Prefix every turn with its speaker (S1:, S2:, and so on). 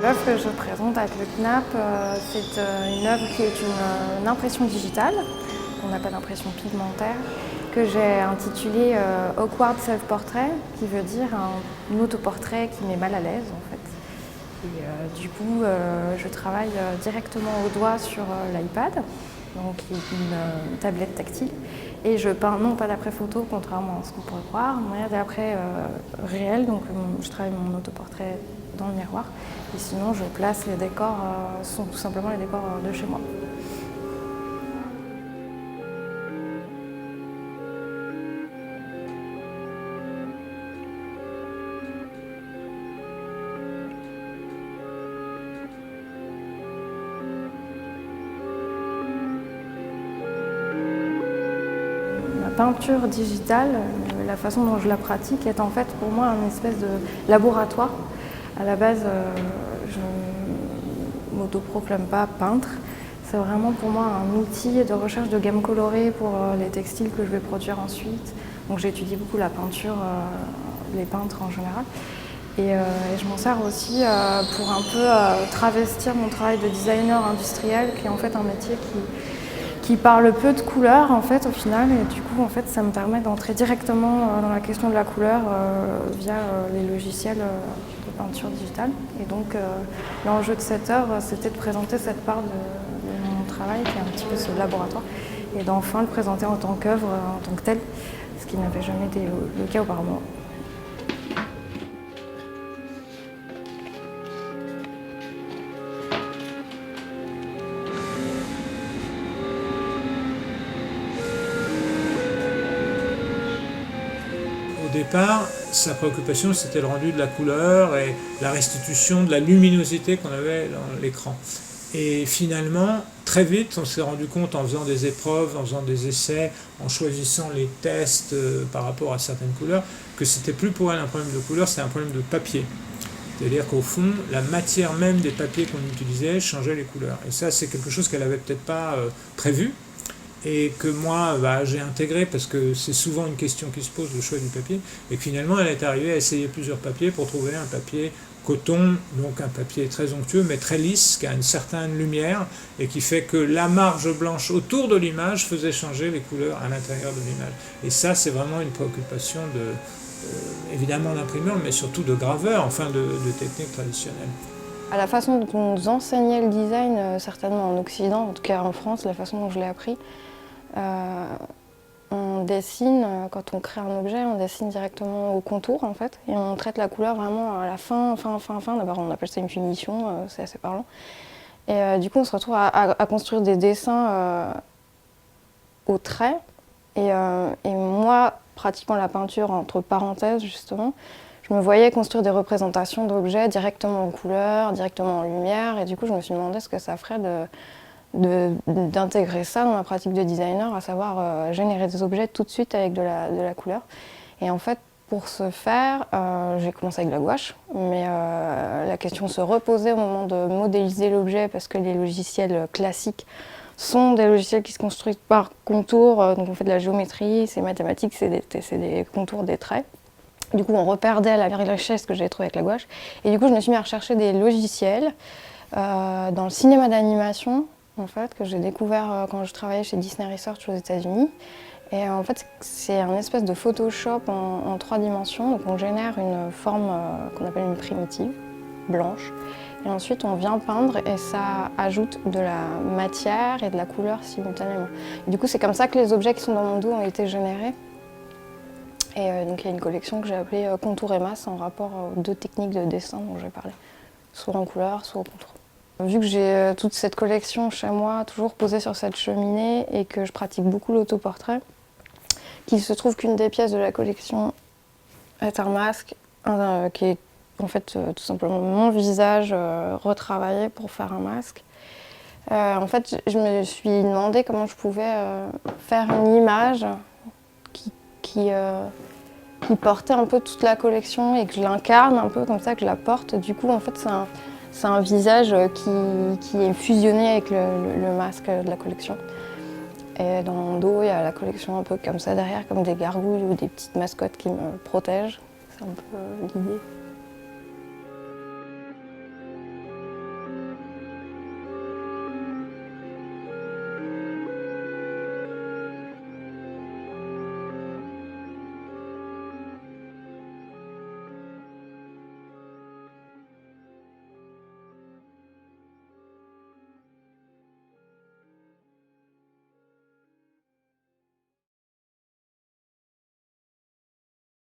S1: L'œuvre que je présente avec le KNAP, c'est une œuvre qui est une impression digitale, qu'on appelle impression pigmentaire, que j'ai intitulée Awkward Self-Portrait, qui veut dire un autoportrait qui met mal à l'aise en fait. Et du coup, je travaille directement au doigt sur l'iPad, donc une tablette tactile, et je peins non pas d'après photo, contrairement à ce qu'on pourrait croire, mais d'après réel, donc je travaille mon autoportrait dans le miroir, et sinon je place les décors, sont tout simplement les décors de chez moi. La peinture digitale, la façon dont je la pratique est en fait pour moi un espèce de laboratoire. À la base, je ne m'autoproclame pas peintre. C'est vraiment pour moi un outil de recherche de gamme colorée pour les textiles que je vais produire ensuite. Donc j'étudie beaucoup la peinture, les peintres en général. Et je m'en sers aussi pour un peu travestir mon travail de designer industriel, qui est en fait un métier qui parle peu de couleurs en fait au final, et du coup en fait ça me permet d'entrer directement dans la question de la couleur via les logiciels de peinture digitale. Et donc l'enjeu de cette œuvre, c'était de présenter cette part de mon travail qui est un petit peu ce laboratoire, et d'enfin le présenter en tant qu'œuvre, en tant que telle, ce qui n'avait jamais été le cas auparavant.
S2: Au départ, sa préoccupation, c'était le rendu de la couleur et la restitution de la luminosité qu'on avait dans l'écran. Et finalement, très vite, on s'est rendu compte en faisant des épreuves, en faisant des essais, en choisissant les tests par rapport à certaines couleurs, que c'était plus pour elle un problème de couleur, c'était un problème de papier. C'est-à-dire qu'au fond, la matière même des papiers qu'on utilisait changeait les couleurs. Et ça, c'est quelque chose qu'elle n'avait peut-être pas prévu, et que moi j'ai intégré parce que c'est souvent une question qui se pose, le choix du papier, et finalement elle est arrivée à essayer plusieurs papiers pour trouver un papier coton, donc un papier très onctueux mais très lisse, qui a une certaine lumière et qui fait que la marge blanche autour de l'image faisait changer les couleurs à l'intérieur de l'image. Et ça, c'est vraiment une préoccupation évidemment d'imprimeur, mais surtout de graveur, enfin de technique traditionnelle.
S1: À la façon dont on nous enseignait le design, certainement en Occident, en tout cas en France, la façon dont je l'ai appris, on dessine, quand on crée un objet, on dessine directement au contour en fait, et on traite la couleur vraiment à la fin. D'abord on appelle ça une finition, c'est assez parlant. Et du coup on se retrouve à construire des dessins au trait. Et moi, pratiquant la peinture entre parenthèses justement, je me voyais construire des représentations d'objets directement en couleur, directement en lumière, et du coup je me suis demandé ce que ça ferait d'intégrer ça dans ma pratique de designer, à savoir générer des objets tout de suite avec de la couleur. Et en fait, pour ce faire, j'ai commencé avec la gouache, mais la question se reposait au moment de modéliser l'objet, parce que les logiciels classiques sont des logiciels qui se construisent par contours, donc on fait de la géométrie, c'est mathématique, c'est des contours, des traits. Du coup, on reperdait la richesse que j'avais trouvée avec la gouache. Et du coup, je me suis mis à rechercher des logiciels dans le cinéma d'animation, en fait, que j'ai découvert quand je travaillais chez Disney Research aux États-Unis. Et en fait, c'est un espèce de Photoshop en 3 dimensions. Donc on génère une forme qu'on appelle une primitive, blanche. Et ensuite, on vient peindre et ça ajoute de la matière et de la couleur simultanément. Et du coup, c'est comme ça que les objets qui sont dans mon dos ont été générés. Et donc il y a une collection que j'ai appelée Contour et Masse, en rapport aux 2 techniques de dessin dont j'ai parlé, soit en couleur, soit au contour. Vu que j'ai toute cette collection chez moi, toujours posée sur cette cheminée, et que je pratique beaucoup l'autoportrait, qu'il se trouve qu'une des pièces de la collection est un masque qui est en fait tout simplement mon visage retravaillé pour faire un masque. En fait, je me suis demandé comment je pouvais faire une image qui portait un peu toute la collection et que je l'incarne un peu comme ça, que je la porte. Du coup, en fait, c'est un visage qui est fusionné avec le masque de la collection. Et dans mon dos, il y a la collection un peu comme ça derrière, comme des gargouilles ou des petites mascottes qui me protègent. C'est un peu l'idée.